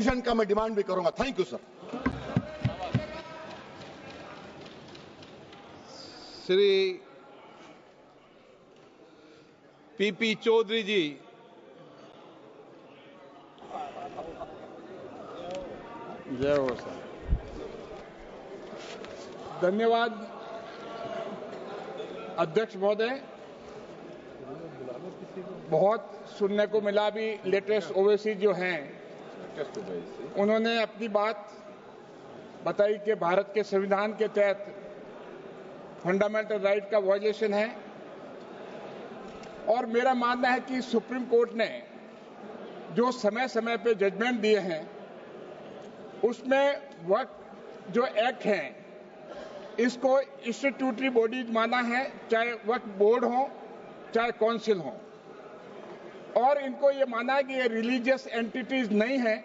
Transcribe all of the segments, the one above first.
का मैं डिमांड भी करूंगा। Thank you sir. Shri PP Chaudhary ji. जय हो सर। धन्यवाद अध्यक्ष महोदय। बहुत सुनने को मिला भी लेटेस्ट ओवैसी जो हैं उन्होंने अपनी बात बताई कि भारत के संविधान के तहत फंडामेंटल राइट का वायलेशन है और मेरा मानना है कि सुप्रीम कोर्ट ने जो समय समय पे जजमेंट दिए हैं उसमें वक्फ जो एक्ट है इसको इंस्टीट्यूटरी बॉडीज माना है, चाहे वक्फ बोर्ड हो चाहे काउंसिल हो, और इनको ये माना है कि ये रिलीजियस एंटिटीज नहीं है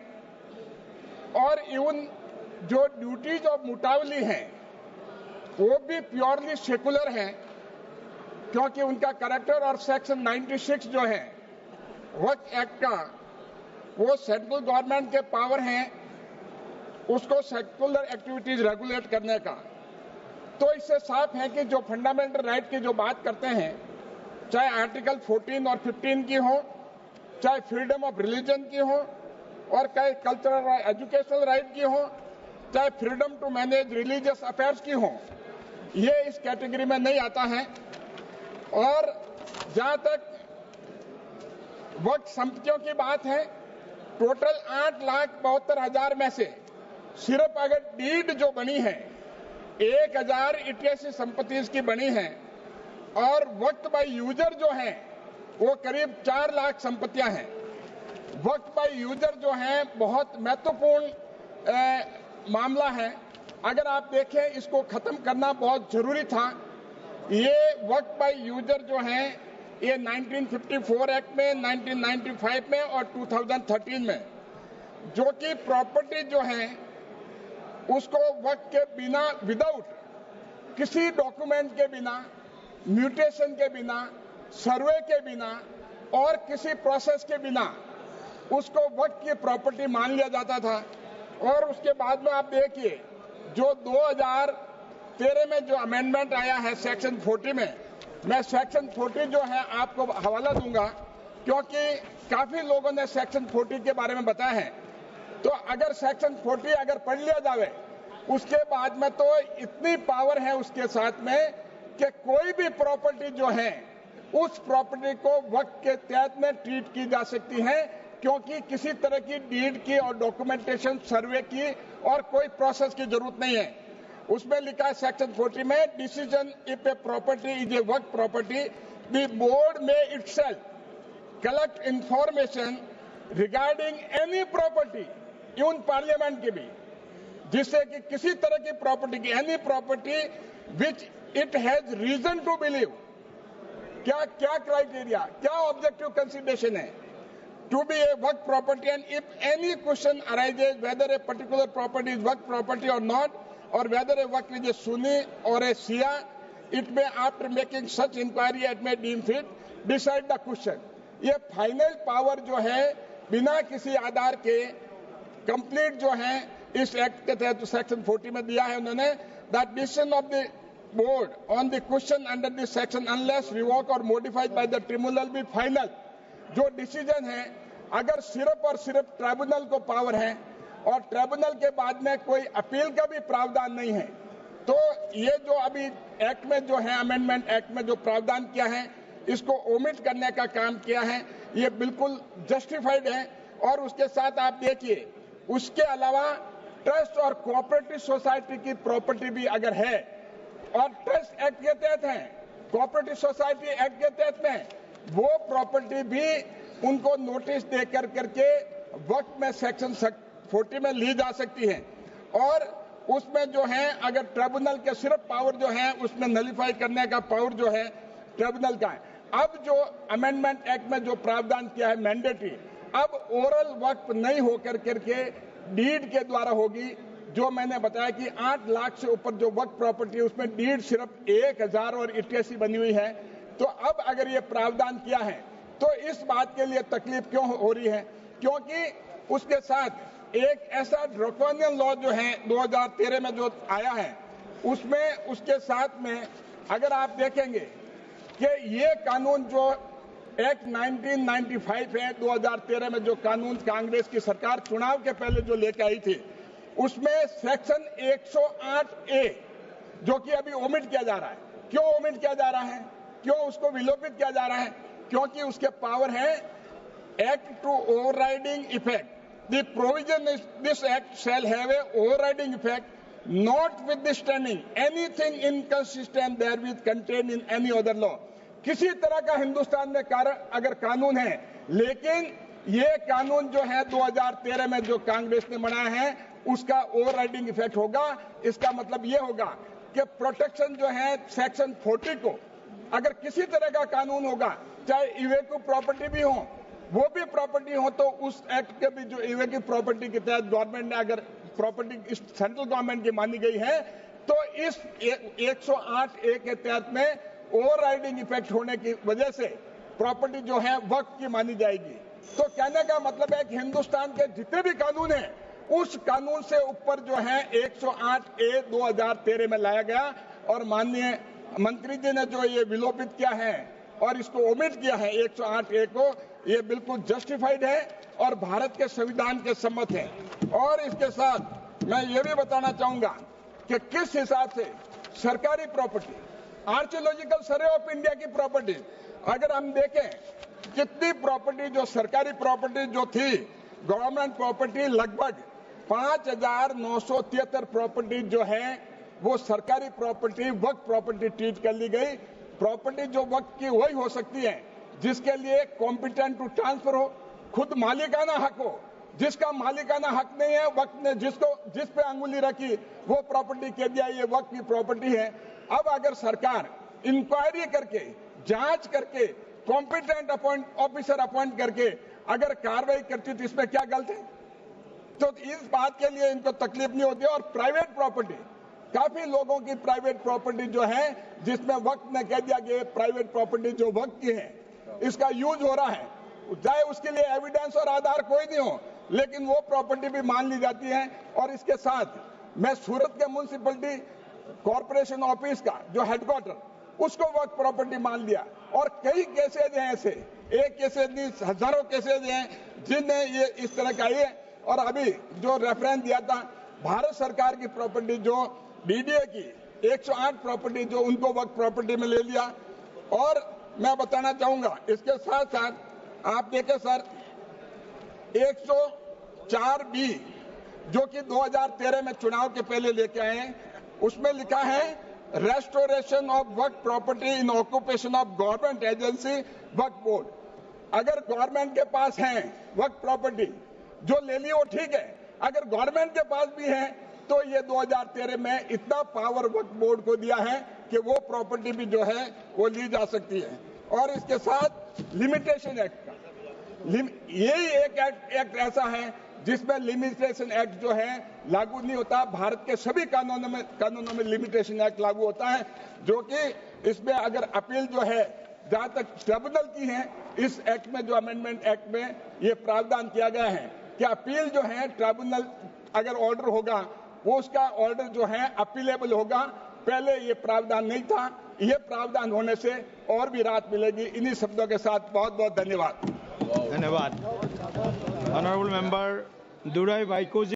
और इवन जो ड्यूटीज ऑफ मुटावली हैं वो भी प्योरली सेकुलर हैं क्योंकि उनका कैरेक्टर और सेक्शन 96 जो है वक्फ एक्ट का वो सेंट्रल गवर्नमेंट के पावर हैं उसको सेकुलर एक्टिविटीज रेगुलेट करने का। तो इससे साफ है कि जो फंडामेंटल राइट की जो बात करते हैं चाहे आर्टिकल 14 और 15 की हो, चाहे फ्रीडम ऑफ रिलीजन की हो और चाहे कल्चरल और एजुकेशनल राइट की हो, चाहे freedom to manage religious affairs की हो, ये इस कैटेगरी में नहीं आता है। और जहां तक वक्फ संपत्तियों की बात है, टोटल 8,72,000 में से सिर्फ अगर डीड जो बनी है 1,088 संपत्ति की बनी है और वक्फ बाय यूजर जो है वो करीब 4 लाख संपत्तियां हैं। वक्फ बाय यूजर जो है बहुत महत्वपूर्ण मामला है। अगर आप देखें इसको खत्म करना बहुत जरूरी था। ये वक्फ बाय यूजर जो है ये 1954 एक्ट में, 1995 में और 2013 में जो कि प्रॉपर्टी जो है उसको वक्त के बिना, विदाउट किसी डॉक्यूमेंट के बिना, म्यूटेशन के बिना, सर्वे के बिना और किसी प्रोसेस के बिना उसको वक्त की प्रॉपर्टी मान लिया जाता था। और उसके बाद में आप देखिए जो 2013 में जो अमेंडमेंट आया है सेक्शन 40 में, मैं सेक्शन 40 जो है आपको हवाला दूंगा क्योंकि काफी लोगों ने सेक्शन 40 के बारे में बताया है। तो अगर सेक्शन 40 अगर पढ़ लिया जाए उसके बाद में तो इतनी पावर है उसके साथ में कि कोई भी प्रॉपर्टी जो है उस प्रॉपर्टी को वक्त के तहत में ट्रीट की जा सकती है क्योंकि किसी तरह की डीड की और डॉक्यूमेंटेशन, सर्वे की और कोई प्रोसेस की जरूरत नहीं है। उसमें लिखा है सेक्शन 40 में, decision if a property is a वक्त प्रॉपर्टी द बोर्ड में itself collect information regarding any property, even parliament की भी, जिससे कि किसी तरह की प्रॉपर्टी की, any property which it has reason to believe, क्या क्या क्राइटेरिया, क्या ऑब्जेक्टिव कंसिडरेशन है टू बी ए वर्क property, and if any question arises whether a particular property is वर्क प्रॉपर्टी और नॉट, और whether a work is a Sunni or a Shia, it may after making such inquiry it may deem fit decide the question. ये final power जो है बिना किसी आधार के complete जो है इस एक्ट के तहत सेक्शन 40 में दिया है उन्होंने, that decision of the board on the question under this section unless revoke or modified by the tribunal be final. जो डिसीजन है अगर सिर्फ और सिर्फ ट्रिब्यूनल को पावर है और ट्रिब्यूनल के बाद में कोई अपील का भी प्रावधान नहीं है, तो ये जो अभी एक्ट में जो है अमेंडमेंट एक्ट में जो प्रावधान किया है इसको ओमिट करने का काम किया है, ये बिल्कुल जस्टिफाइड है। और उसके साथ आप देखिए उसके अलावा ट्रस्ट और कोऑपरेटिव सोसाइटी की प्रॉपर्टी भी अगर है और ट्रस्ट एक्ट के तहत है, कोऑपरेटिव सोसाइटी एक्ट के तहत में, वो प्रॉपर्टी भी उनको नोटिस दे करके वक्त में सेक्शन 40 में ली जा सकती है। और उसमें जो है अगर ट्रिब्यूनल के सिर्फ पावर जो है उसमें नलिफाई करने का पावर जो है ट्रिब्यूनल का है। अब जो अमेंडमेंट एक्ट में जो प्रावधान किया है मैंडेटरी, अब ओरल वक्त नहीं होकर करके डीड के द्वारा होगी। जो मैंने बताया कि 8 लाख से ऊपर जो वक्त प्रॉपर्टी है उसमें डीड सिर्फ 1,088 बनी हुई है। तो अब अगर ये प्रावधान किया है तो इस बात के लिए तकलीफ क्यों हो रही है, क्योंकि उसके साथ एक ऐसा ड्रैकोनियन लॉ जो है 2013 में जो आया है, उसमें उसके साथ में अगर आप देखेंगे कि ये कानून जो एक्ट 1995 है 2013 में जो कानून कांग्रेस की सरकार चुनाव के पहले जो लेके आई थी, उसमें सेक्शन 108A जो कि अभी ओमिट किया जा रहा है। क्यों ओमिट किया जा रहा है, क्यों उसको विलोपित किया जा रहा है? क्योंकि उसके पावर है act to overriding effect. The provision this act shall have a overriding effect notwithstanding anything inconsistent therewith contained in any other law। किसी तरह का हिंदुस्तान में अगर कानून है, लेकिन ये कानून जो है 2013 में जो कांग्रेस ने बनाया है उसका ओवरराइडिंग इफेक्ट होगा। इसका मतलब ये होगा कि प्रोटेक्शन जो है सेक्शन 40 को अगर किसी तरह का कानून होगा, चाहे इवेक्यू प्रॉपर्टी भी हो, वो भी प्रॉपर्टी हो, तो उस एक्ट के भी जो इवेक्यू प्रॉपर्टी के तहत गवर्नमेंट ने अगर प्रॉपर्टी इस सेंट्रल गवर्नमेंट की मानी गई है तो इस 108A के तहत में ओवरराइडिंग इफेक्ट होने की वजह से प्रॉपर्टी जो है वक्फ की मानी जाएगी। तो कहने का मतलब है कि हिंदुस्तान के जितने भी कानून हैं उस कानून से ऊपर जो है 108A 2013 में लाया गया और माननीय मंत्री जी ने जो ये विलोपित किया है और इसको ओमिट किया है 108A को, ये बिल्कुल जस्टिफाइड है और भारत के संविधान के सम्मत है। और इसके साथ मैं ये भी बताना चाहूंगा कि किस हिसाब से सरकारी property, archaeological survey of India की प्रॉपर्टी, अगर हम देखें कितनी प्रॉपर्टी जो सरकारी प्रॉपर्टी जो थी गवर्नमेंट प्रॉपर्टी, लगभग 5,973 प्रॉपर्टी जो है वो सरकारी प्रॉपर्टी वक्फ प्रॉपर्टी ट्रीट कर ली गई। प्रॉपर्टी जो वक्त की वही हो सकती है जिसके लिए कॉम्पिटेंट टू ट्रांसफर हो, खुद मालिकाना हक हो। जिसका मालिकाना हक नहीं है, वक्त ने जिस पे अंगुली रखी वो प्रॉपर्टी कह दिया ये वक्त की प्रॉपर्टी है। अब अगर सरकार इंक्वायरी करके, जांच करके, कॉम्पिटेंट ऑफिसर अपॉइंट करके अगर कार्रवाई करती तो इसमें क्या गलत है? तो इस बात के लिए इनको तकलीफ नहीं होती। और प्राइवेट प्रॉपर्टी, काफी लोगों की प्राइवेट प्रॉपर्टी जो है जिसमें वक्त ने कह दिया कि प्राइवेट प्रॉपर्टी जो वक्त की है इसका यूज हो रहा है, चाहे उसके लिए एविडेंस और आधार कोई नहीं हो, लेकिन वो प्रॉपर्टी भी मान ली जाती है। और इसके साथ मैं सूरत के म्युनिसिपलिटी कॉर्पोरेशन ऑफिस का जो हेडक्वार्टर, उसको वक्त प्रॉपर्टी मान लिया। और कई केसेज हैं ऐसे, एक केसेज नहीं हजारों केसेज हैं जिनने ये इस तरह का ये। और अभी जो रेफरेंस दिया था भारत सरकार की प्रॉपर्टी जो डीडीए की 108 प्रॉपर्टी जो उनको वक्त प्रॉपर्टी में ले लिया। और मैं बताना चाहूंगा इसके साथ साथ आप देखें सर 104B जो कि 2013 में चुनाव के पहले लेके आए हैं, उसमें लिखा है रेस्टोरेशन ऑफ वक्त property in occupation of government agency वक्त बोर्ड। अगर गवर्नमेंट के पास है वक्त प्रॉपर्टी जो ले ली वो ठीक है, अगर गवर्नमेंट के पास भी है तो ये 2013 में इतना पावर वक्फ बोर्ड को दिया है कि वो प्रॉपर्टी भी जो है वो ली जा सकती है। और इसके साथ लिमिटेशन एक्ट का, यही एक एक्ट ऐसा है जिसमें लिमिटेशन एक्ट जो है लागू नहीं होता। भारत के सभी कानूनों में लिमिटेशन एक्ट लागू होता है, जो कि इसमें अगर अपील जो है जहां तक ट्रिब्यूनल की है, इस एक्ट में जो अमेंडमेंट एक्ट में ये प्रावधान किया गया है कि अपील जो है ट्रिब्यूनल अगर ऑर्डर होगा वो उसका ऑर्डर जो है अपीलेबल होगा। पहले ये प्रावधान नहीं था, ये प्रावधान होने से और भी राहत मिलेगी। इन्हीं शब्दों के साथ बहुत बहुत धन्यवाद। धन्यवाद। ऑनरेबल मेंबर दुराई वाइको जी।